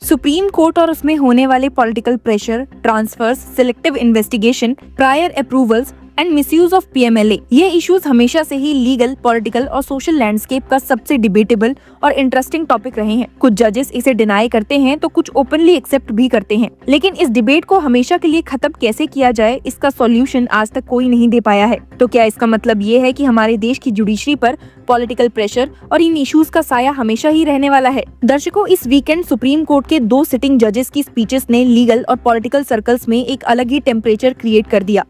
Supreme court और उसमें होने वाले political pressure, transfers, selective investigation, prior approvals and misuse of PMLA, ये इश्यूज हमेशा से ही लीगल, पॉलिटिकल और सोशल लैंडस्केप का सबसे डिबेटेबल और इंटरेस्टिंग टॉपिक रहे हैं। कुछ जजेस इसे डिनाई करते हैं तो कुछ ओपनली एक्सेप्ट भी करते हैं, लेकिन इस डिबेट को हमेशा के लिए खत्म कैसे किया जाए, इसका सॉल्यूशन आज तक कोई नहीं दे पाया है। तो क्या इसका मतलब ये है कि हमारे देश की जुडिशरी पर पॉलिटिकल प्रेशर और इन इश्यूज का साया हमेशा ही रहने वाला है? दर्शकों, इस वीकेंड सुप्रीम कोर्ट के 2 सिटिंग जजेस की स्पीचेस ने लीगल और पॉलिटिकल सर्कल्स में एक अलग ही टेम्परेचर क्रिएट कर दिया।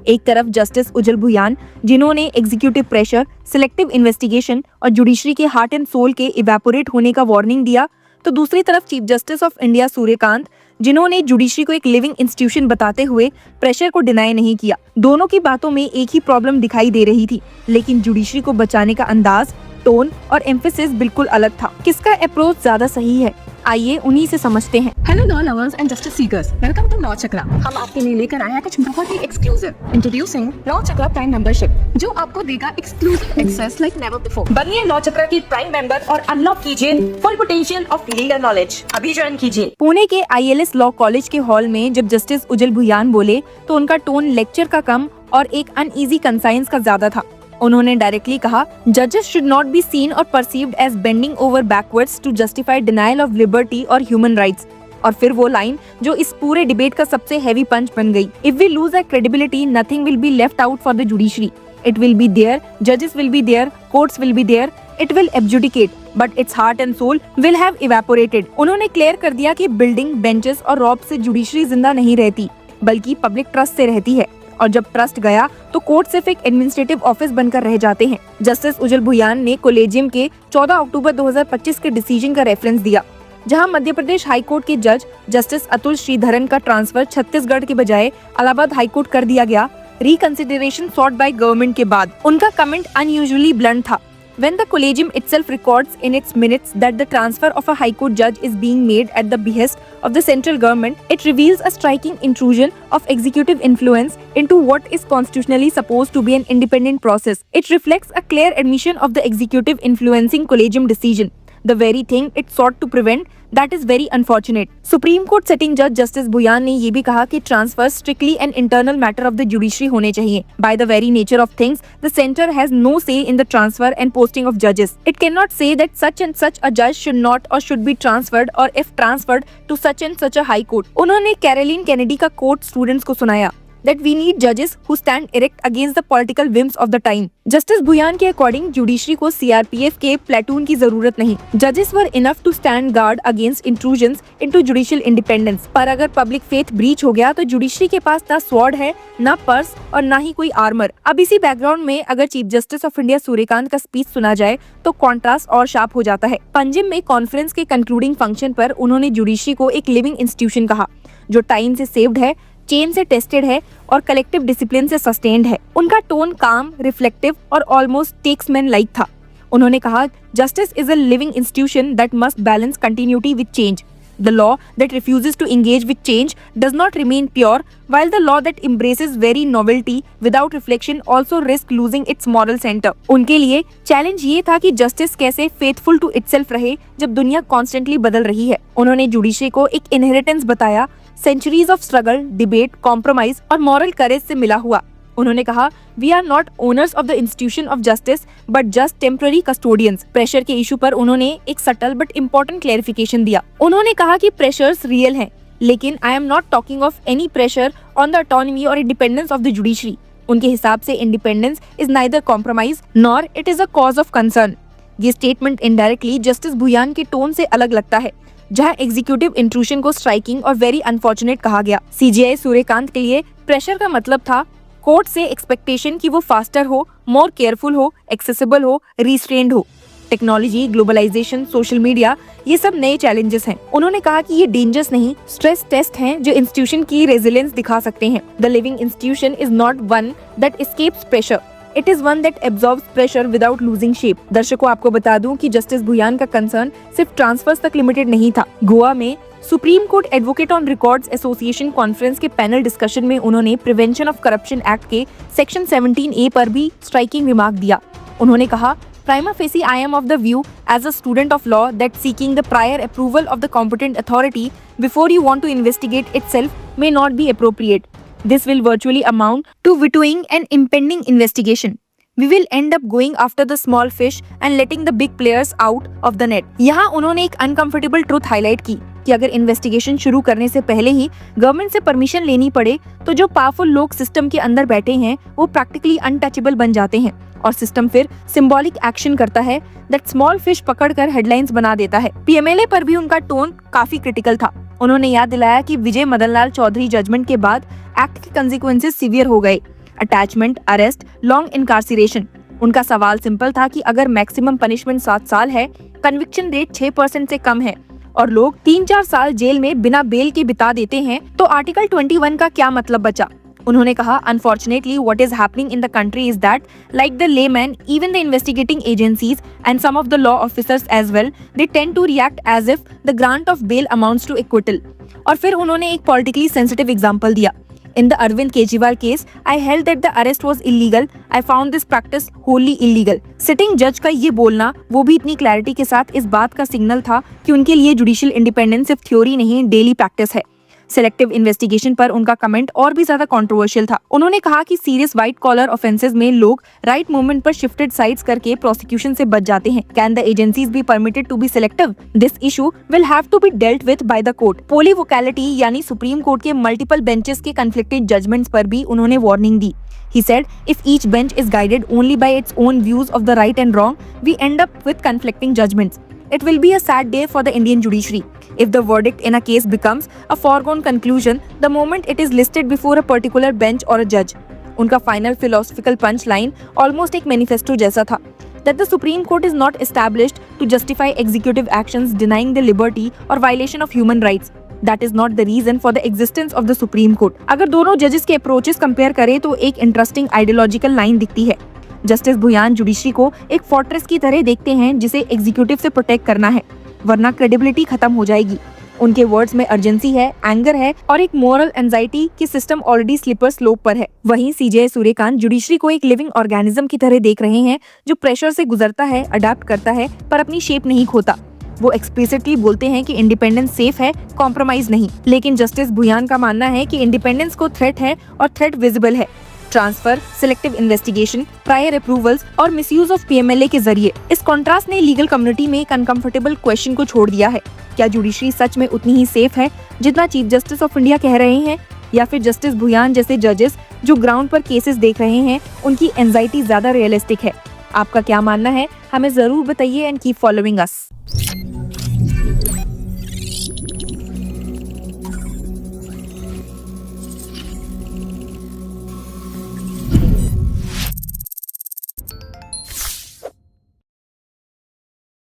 एक तरफ जस्टिस उजल भुयान, जिन्होंने एग्जीक्यूटिव प्रेशर, सिलेक्टिव इन्वेस्टिगेशन और जुडिशरी के हार्ट एंड सोल के इवेपोरेट होने का वार्निंग दिया, तो दूसरी तरफ chief justice of India Suryakant, जिन्होंने जुडिशरी को एक लिविंग इंस्टीट्यूशन बताते हुए प्रेशर को डिनाई नहीं किया। दोनों की बातों में एक ही प्रॉब्लम दिखाई दे रही थी, लेकिन जुडिशरी को बचाने का अंदाज, टोन और एम्फेसिस बिल्कुल अलग था। किसका अप्रोच ज्यादा सही है, आइए उन्हीं से समझते हैं। Hello law lovers and justice seekers, welcome to Law Chakra. हम आपके लिए लेकर आए हैं कुछ बहुत ही exclusive. Introducing Law Chakra prime membership, जो आपको देगा exclusive access like never before. बनिए लॉ चक्रा की प्राइम मेंबर और अनलॉक कीजिए full potential of legal knowledge. अभी ज्वाइन कीजिए। पुणे के ILS लॉ कॉलेज के हॉल में जब जस्टिस उजल भुयान बोले तो उनका टोन लेक्चर का कम और एक अनईजी कंसाइंस का ज्यादा था। उन्होंने डायरेक्टली कहा, जजेस शुड नॉट बी सीन और perceived as bending over backwards to justify denial of liberty और ह्यूमन राइट्स। और फिर वो लाइन जो इस पूरे डिबेट का सबसे हैवी पंच बन गई, if we lose our credibility, nothing will be left out for the judiciary. It will be there, जजेस will be there, courts will be there, it will adjudicate, but its heart and soul will have evaporated. उन्होंने clear कर दिया कि building, benches और robe से judiciary जिंदा नहीं रहती, बल्कि पब्लिक ट्रस्ट से रहती है। और जब ट्रस्ट गया तो कोर्ट सिर्फ एक एडमिनिस्ट्रेटिव ऑफिस बनकर रह जाते हैं। जस्टिस उजल भुयान ने कोलेजियम के 14 अक्टूबर 2025 के डिसीजन का रेफरेंस दिया, जहां मध्य प्रदेश हाई कोर्ट के जज जस्टिस अतुल श्रीधरन का ट्रांसफर छत्तीसगढ़ के बजाय इलाहाबाद हाई कोर्ट कर दिया गया, रिकंसिडरेशन सॉट बाय गवर्नमेंट के बाद। उनका कमेंट अनयूजुअली ब्लंट था। When the collegium itself records in its minutes that the transfer of a high court judge is being made at the behest of the central government, it reveals a striking intrusion of executive influence into what is constitutionally supposed to be an independent process. It reflects a clear admission of the executive influencing collegium decision, the very thing it sought to prevent. That is very unfortunate. Supreme court sitting जज justice Bhuyan ने ये भी कहा कि transfer strictly an internal matter of the judiciary होने चाहिए। By the very nature of things, the center has no say in the transfer and posting of judges. It cannot say that such and such a judge should not or should be transferred or if transferred to such and such a high court. उन्होंने Caroline Kennedy का coat students को सुनाया that we need judges who stand erect against the political whims of the time. Justice Bhuyan के according judiciary को CRPF के platoon की जरूरत नहीं। जजेस were enough to stand guard against intrusions into judicial independence. पर अगर पब्लिक फेथ ब्रीच हो गया तो जुडिशरी के पास ना स्वॉर्ड है, ना पर्स और ना ही कोई आर्मर। अब इसी बैकग्राउंड में अगर chief justice of India Suryakant का स्पीच सुना जाए तो कॉन्ट्रास्ट और शार्प हो जाता है। पंजिम में कॉन्फ्रेंस के कंक्लूडिंग फंक्शन पर उन्होंने जुडिशरी को एक लिविंग इंस्टीट्यूशन कहा, जो टाइम से सेव्ड है, चेन से टेस्टेड है और कलेक्टिव डिसिप्लिन से सस्टेन्ड है। उनका टोन काम, रिफ्लेक्टिव और ऑलमोस्ट टेक्समैन लाइक था। उन्होंने कहा, justice is a living institution that must balance continuity with change. The law that refuses to engage with change does not remain pure, while the law that embraces very novelty without reflection also risks losing its moral center. उनके लिए challenge ये था कि justice कैसे faithful to itself रहे जब दुनिया constantly बदल रही है। उन्होंने जुडिशरी को एक इनहेरिटेंस बताया, centuries of struggle, debate, compromise और मॉरल करेज से मिला हुआ। उन्होंने कहा, we are not owners of the institution of justice but just temporary custodians. Pressure के इशू पर उन्होंने एक सटल बट इम्पोर्टेंट क्लेरिफिकेशन दिया। उन्होंने कहा कि प्रेशर्स रियल हैं, लेकिन I am not talking of any pressure on the autonomy और इंडिपेंडेंस ऑफ द जुडिशरी। उनके हिसाब से independence is neither compromise nor it is a cause of concern. ये स्टेटमेंट इनडायरेक्टली जस्टिस भुयान के टोन से अलग लगता है, जहां एग्जीक्यूटिव इंट्रूशन को स्ट्राइकिंग और वेरी अनफॉर्चुनेट कहा गया। CJI सूर्यकांत के लिए प्रेशर का मतलब था कोर्ट से एक्सपेक्टेशन कि वो फास्टर हो, मोर केयरफुल हो, एक्सेसिबल हो, रिस्ट्रेन्ड हो। टेक्नोलॉजी, ग्लोबलाइजेशन, सोशल मीडिया, ये सब नए चैलेंजेस हैं। उन्होंने कहा कि ये डेंजर्स नहीं, स्ट्रेस टेस्ट हैं जो इंस्टीट्यूशन की रेजिलियंस दिखा सकते हैं। The living institution is not one that escapes pressure, it is one that absorbs pressure without losing shape. दर्शकों, आपको बता दूं कि जस्टिस भुयान का कंसर्न सिर्फ ट्रांसफर्स तक लिमिटेड नहीं था। गोवा में supreme court advocate on records association conference के पैनल डिस्कशन में उन्होंने प्रिवेंशन ऑफ करप्शन एक्ट के सेक्शन 17A पर भी स्ट्राइकिंग रिमार्क दिया। उन्होंने कहा, Prima facie, I am of the view as a student of law that seeking the prior approval of the competent authority before you want to investigate itself may not be appropriate. This will virtually amount to vetoing an impending investigation. We will end up going after the small fish and letting the big players out of the net. यहाँ उन्होंने एक uncomfortable truth highlight की कि अगर investigation शुरू करने से पहले ही गवर्नमेंट से परमिशन लेनी पड़े तो जो पावरफुल लोग सिस्टम के अंदर बैठे हैं वो प्रैक्टिकली अनटचेबल बन जाते हैं और सिस्टम फिर सिंबॉलिक एक्शन करता है दैट स्मॉल फिश पकड़कर हेडलाइंस बना देता है। पीएमएलए पर भी उनका टोन काफी क्रिटिकल था। उन्होंने याद दिलाया कि विजय मदन लाल चौधरी जजमेंट के बाद एक्ट के कंसिक्वेंसेस सीवियर हो गए, अटैचमेंट, अरेस्ट, लॉन्ग इनकार्सिरेशन। उनका सवाल सिंपल था कि अगर मैक्सिमम पनिशमेंट 7 साल है, कन्विक्शन रेट 6% से कम है और लोग 3-4 साल जेल में बिना बेल के बिता देते हैं तो आर्टिकल 21 का क्या मतलब बचा। उन्होंने कहा, unfortunately what is happening in the country is that like the layman, even the investigating agencies and some of the law officers as well, they tend to react as if the grant of bail amounts to acquittal. और फिर उन्होंने एक politically sensitive example दिया। In the Arvind Kejriwal case, I held that the arrest was illegal. I found this practice wholly illegal. Sitting judge का ये बोलना वो भी इतनी क्लैरिटी के साथ इस बात का सिग्नल था कि उनके लिए जुडिशियल इंडिपेंडेंस सिर्फ थ्योरी नहीं, डेली प्रैक्टिस है। सिलेक्टिव इन्वेस्टिगेशन पर उनका कमेंट और भी ज्यादा कंट्रोवर्शियल था। उन्होंने कहा कि सीरियस व्हाइट कॉलर ऑफेंसेस में लोग राइट मोमेंट पर शिफ्टेड साइड्स करके प्रोसिक्यूशन से बच जाते हैं। Can the agencies be permitted to be selective? This issue will have to be dealt with by the court. Polyvocality यानी सुप्रीम कोर्ट के मल्टीपल बेंचेस के कन्फ्लिक्टेड जजमेंट्स पर भी उन्होंने वार्निंग दी। He said, if each bench is guided only by its own views of the right and wrong, we end up with conflicting judgments. It will be a sad day for the Indian judiciary if the verdict in a case becomes a foregone conclusion the moment it is listed before a particular bench or a judge. उनका final philosophical punchline almost एक manifesto जैसा था, that the Supreme Court is not established to justify executive actions denying the liberty or violation of human rights. That is not the reason for the existence of the Supreme Court. अगर दोनों जजेस के approaches compare करें तो एक interesting ideological line दिखती है। Justice Bhuyan judiciary को एक फोर्ट्रेस की तरह देखते हैं जिसे एग्जीक्यूटिव से प्रोटेक्ट करना है, वरना क्रेडिबिलिटी खत्म हो जाएगी। उनके वर्ड्स में अर्जेंसी है, एंगर है और एक मोरल एंजाइटी कि सिस्टम ऑलरेडी स्लिपर स्लोप पर है। वहीं सीजे सूर्यकांत जुडिशरी को एक लिविंग ऑर्गेनिज्म की तरह देख रहे हैं जो प्रेशर से गुजरता है, अडेप्ट करता है पर अपनी शेप नहीं खोता। वो एक्सप्लिसिटली बोलते हैं कि इंडिपेंडेंस सेफ है, कॉम्प्रोमाइज नहीं। लेकिन जस्टिस भुयान का मानना है कि इंडिपेंडेंस को थ्रेट है और थ्रेट विजिबल है। Transfer, selective investigation, prior approvals और मिसयूज ऑफ पीएमएलए के जरिए। इस कॉन्ट्रास्ट ने लीगल कम्युनिटी में एक अनकंफर्टेबल क्वेश्चन को छोड़ दिया है। क्या जुडिशरी सच में उतनी ही सेफ है जितना चीफ जस्टिस ऑफ इंडिया कह रहे हैं, या फिर जस्टिस भुयान जैसे जजेस जो ग्राउंड पर केसेस देख रहे हैं उनकी एंजाइटी ज्यादा रियलिस्टिक है? आपका क्या मानना है? हमें जरूर बताइए एंड कीप फॉलोइंग अस।